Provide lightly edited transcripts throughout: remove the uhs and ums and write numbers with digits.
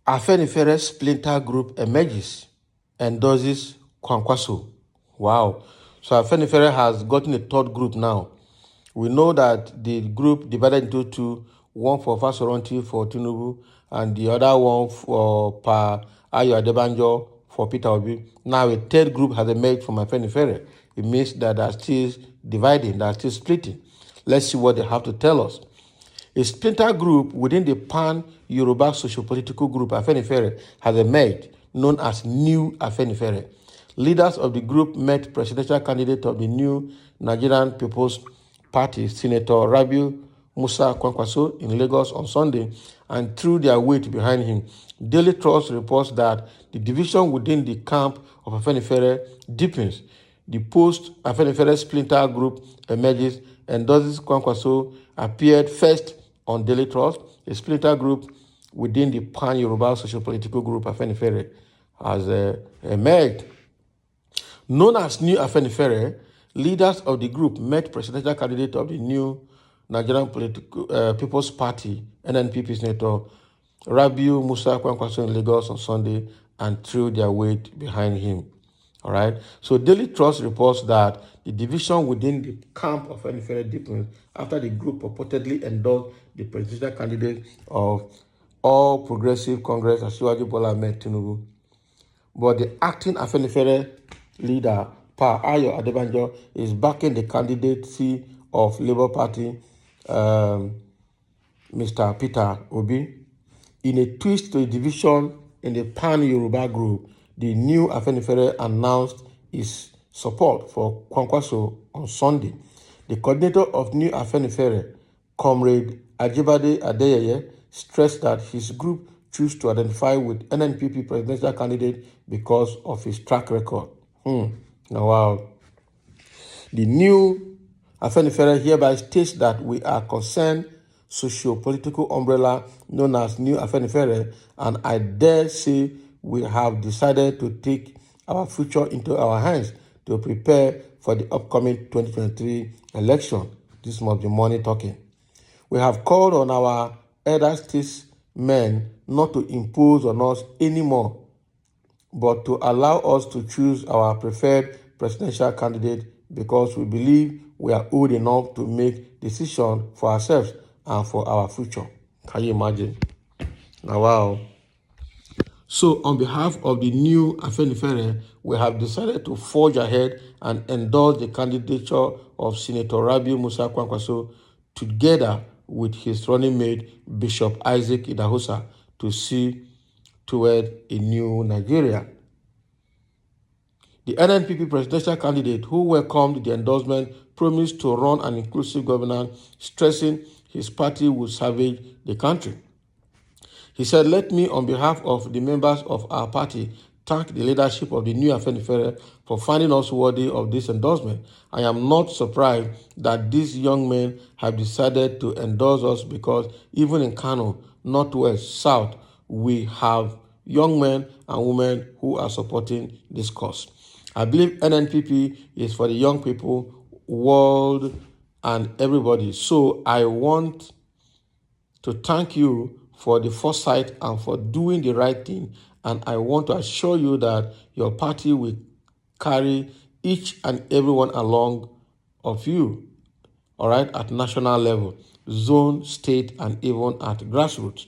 Afenifere splinter group emerges, endorses Kwankwaso. Wow. So Afenifere has gotten a third group now. We know that the group divided into two, one for Fasoranti for Tinubu and the other one for Pa Ayo Adebanjo for Peter Obi. Now a third group has emerged from Afenifere. It means that they are still dividing, they are still splitting. Let's see what they have to tell us. A splinter group within the pan-Yoruba socio-political group Afenifere has emerged, known as New Afenifere. Leaders of the group met presidential candidate of the new Nigerian People's Party, Senator Rabiu Musa Kwankwaso, in Lagos on Sunday and threw their weight behind him. Daily Trust reports that the division within the camp of Afenifere deepens. The post-Afenifere splinter group emerges. Endorses Kwankwaso appeared first on Daily Trust. A splinter group within the pan-Yoruba socio-political group Afenifere has emerged. Known as New Afenifere, leaders of the group met presidential candidate of the new Nigerian People's Party, Nnpp Senator Rabiu Musa Kwankwaso in Lagos on Sunday and threw their weight behind him. All right. So Daily Trust reports that the division within the camp of Afenifere deepened after the group purportedly endorsed the presidential candidate of All Progressive Congress, Asiwaju Bola Ahmed Tinubu. But the acting Afenifere leader, Pa Ayo Adebanjo, is backing the candidacy of Labour Party, Mr. Peter Obi. In a twist to the division in the pan-Yoruba group, the new Afenifere announced its support for Kwankwaso on Sunday. The coordinator of New Afenifere, Comrade Ajibade Adeyeye, stressed that his group chose to identify with Nnpp presidential candidate because of his track record. Now, wow. The new Afenifere hereby states that we are concerned socio-political umbrella known as New Afenifere, and I dare say we have decided to take our future into our hands to prepare for the upcoming 2023 election. This must be money talking. We have called on our elder statesmen not to impose on us anymore, but to allow us to choose our preferred presidential candidate because we believe we are old enough to make decisions for ourselves and for our future. Can you imagine? Now, wow. So on behalf of the new Afenifere, we have decided to forge ahead and endorse the candidature of Senator Rabiu Musa Kwankwaso together with his running mate, Bishop Isaac Idahosa, to see toward a new Nigeria. The Nnpp presidential candidate who welcomed the endorsement promised to run an inclusive governance, stressing his party would salvage the country. He said, "Let me, on behalf of the members of our party, thank the leadership of the new Afenifere for finding us worthy of this endorsement. I am not surprised that these young men have decided to endorse us because even in Kano, Northwest, South, we have young men and women who are supporting this cause. I believe Nnpp is for the young people, world, and everybody. So I want to thank you for the foresight and for doing the right thing. And I want to assure you that your party will carry each and everyone along of you, all right, at national level, zone, state, and even at grassroots.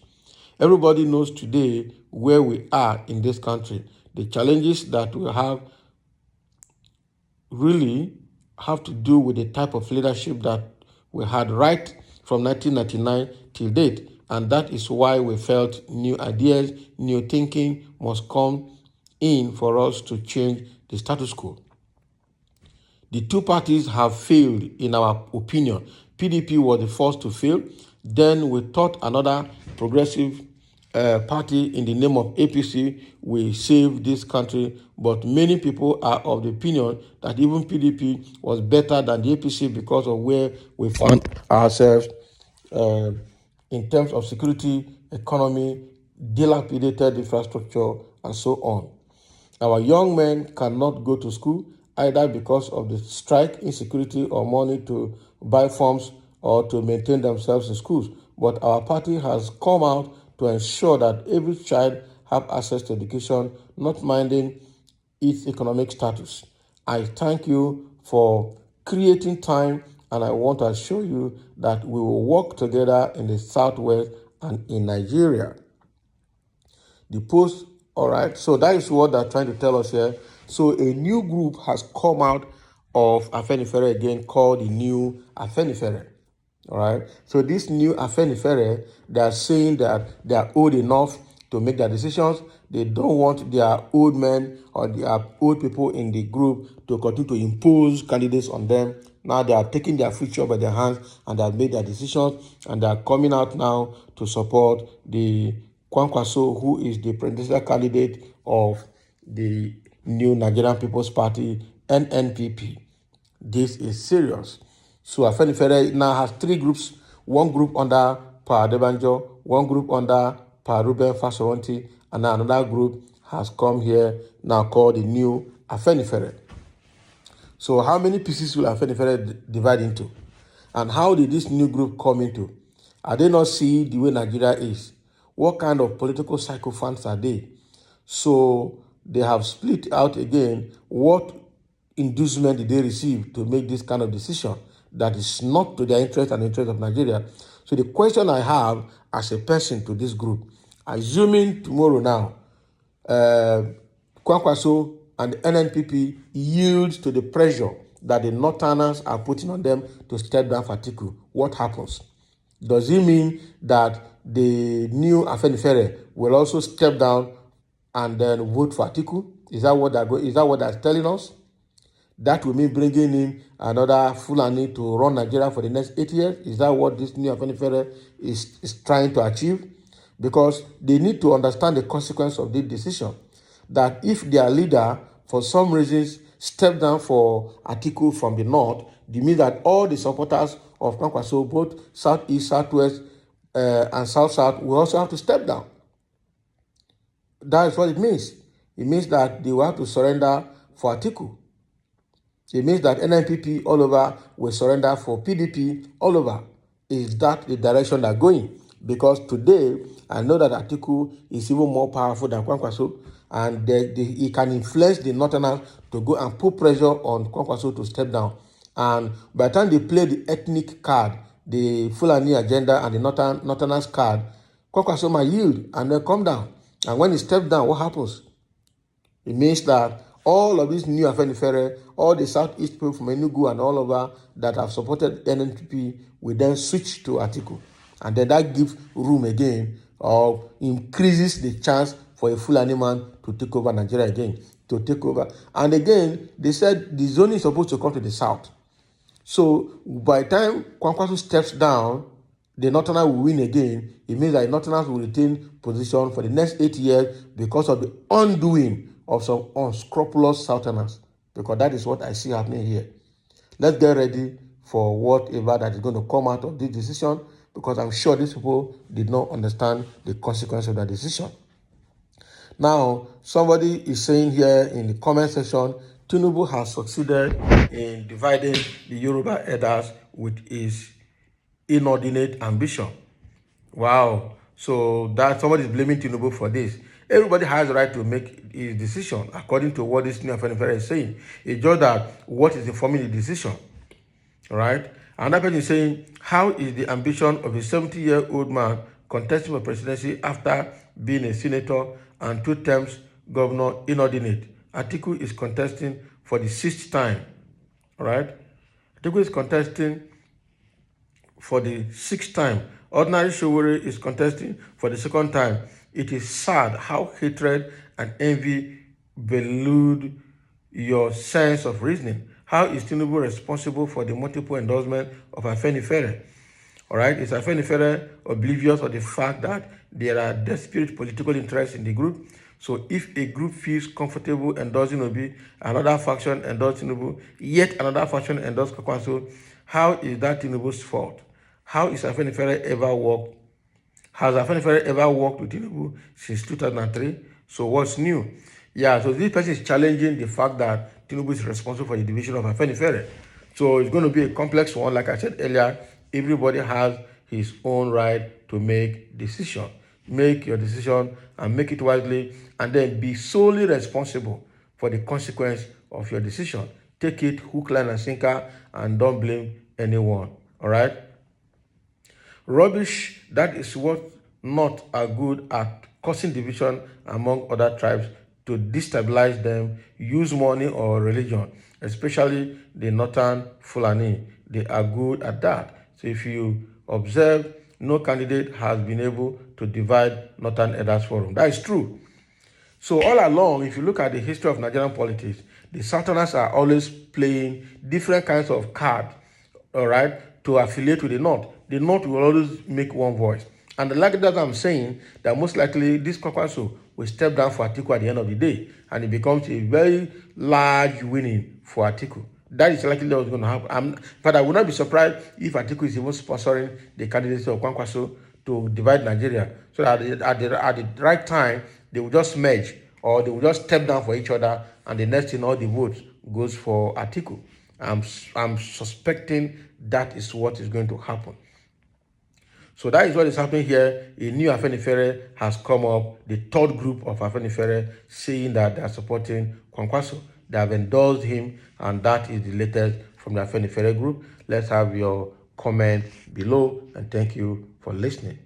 Everybody knows today where we are in this country. The challenges that we have really have to do with the type of leadership that we had right from 1999 till date. And that is why we felt new ideas, new thinking must come in for us to change the status quo. The two parties have failed in our opinion. PDP was the first to fail. Then we thought another progressive party in the name of APC will save this country. But many people are of the opinion that even PDP was better than the APC because of where we found ourselves in terms of security, economy, dilapidated infrastructure, and so on. Our young men cannot go to school either because of the strike, insecurity, or money to buy forms or to maintain themselves in schools. But our party has come out to ensure that every child have access to education, not minding its economic status. I thank you for creating time, and I want to assure you that we will work together in the Southwest and in Nigeria. The post, all right, so that is what they're trying to tell us here. So a new group has come out of Afenifere again called the New Afenifere. All right. So this new Afenifere, they are saying that they are old enough to make their decisions. They don't want their old men or their old people in the group to continue to impose candidates on them. Now they are taking their future by their hands and they have made their decisions, and they are coming out now to support the Kwankwaso, who is the presidential candidate of the new Nigerian People's Party, Nnpp. This is serious. So Afenifere now has three groups. One group under Pa Adebanjo, one group under Pa Ruben Fashoranti, and now another group has come here now called the New Afenifere. So how many pieces will Afenifere divide into? And how did this new group come into? Are they not see the way Nigeria is? What kind of political sycophants are they? So they have split out again. What inducement did they receive to make this kind of decision that is not to their interest and the interest of Nigeria? So the question I have as a person to this group, assuming tomorrow now, Kwankwaso and the Nnpp yield to the pressure that the Northerners are putting on them to step down for Atiku, what happens? Does it mean that the new Afenifere will also step down and then vote for Atiku? Is that what they're telling us? That will mean bringing in another Fulani to run Nigeria for the next 8 years? Is that what this new Afenifere is trying to achieve? Because they need to understand the consequence of this decision. That if their leader, for some reasons, step down for Atiku from the north, it means that all the supporters of Kwankwaso, both southeast, southwest, and south-south, will also have to step down. That is what it means. It means that they will have to surrender for Atiku. It means that Nnpp all over will surrender for PDP all over. Is that the direction they're going? Because today, I know that Atiku is even more powerful than Kwankwaso, and he can influence the Northerners to go and put pressure on Kwankwaso to step down. And by the time they play the ethnic card, the Fulani agenda and the Northerners card, Kwankwaso might yield and then come down. And when he steps down, what happens? It means that all of these new Afenifere, all the Southeast people from Enugu and all over that have supported NNPP will then switch to Atiku. And then that gives room again or increases the chance for a Fulani man to take over Nigeria again, to take over. And again, they said the zoning is supposed to come to the south. So by the time Kwankwaso steps down, the Northerners will win again. It means that the Northerners will retain position for the next 8 years because of the undoing of some unscrupulous Southerners. Because that is what I see happening here. Let's get ready for whatever that is going to come out of this decision, because I'm sure these people did not understand the consequence of that decision. Now, somebody is saying here in the comment section, Tinubu has succeeded in dividing the Yoruba elders with his inordinate ambition. Wow. So that somebody is blaming Tinubu for this. Everybody has the right to make his decision according to what this new Afenifere is saying. It's just that what is informing the decision. All right. Another person is saying, how is the ambition of a 70-year-old man contesting for presidency after being a senator and 2 terms governor inordinate? Atiku is contesting for the 6th time. All right. Atiku is contesting for the 6th time. Ordinary Showore is contesting for the 2nd time. It is sad how hatred and envy delude your sense of reasoning. How is Tinubu responsible for the multiple endorsement of Afenifere? All right, is Afenifere oblivious of the fact that there are desperate political interests in the group? So if a group feels comfortable endorsing Obi, another faction endorsing Tinubu, yet another faction endorses Kwankwaso, how is that Tinubu's fault? How is Afenifere ever worked? Has Afenifere ever worked with Tinubu since 2003? So what's new? Yeah, so this person is challenging the fact that Tinubu is responsible for the division of Afenifere. So it's going to be a complex one, like I said earlier. everybody has his own right to make decision. Make your decision and make it wisely, and then be solely responsible for the consequence of your decision. Take it hook, line, and sinker, and don't blame anyone. All right? Rubbish, that is what not are good at causing division among other tribes to destabilize them, use money or religion, especially the northern Fulani. They are good at that. So if you observe, no candidate has been able to divide Northern Elders Forum. That is true. So all along, if you look at the history of Nigerian politics, the Southerners are always playing different kinds of cards, all right, to affiliate with the North. The North will always make one voice. And like that I'm saying, that most likely this Kwankwaso will step down for Atiku at the end of the day, and it becomes a very large winning for Atiku. That is likely what's going to happen. But I would not be surprised if Atiku is even sponsoring the candidacy of Kwankwaso to divide Nigeria, so that at the right time, they will just merge, or they will just step down for each other, and the next thing, all the votes goes for Atiku. I'm suspecting that is what is going to happen. So that is what is happening here. A new Afenifere has come up, the third group of Afenifere, saying that they are supporting Kwankwaso. They have endorsed him, and that is the latest from the Afenifere group. Let's have your comment below, and thank you for listening.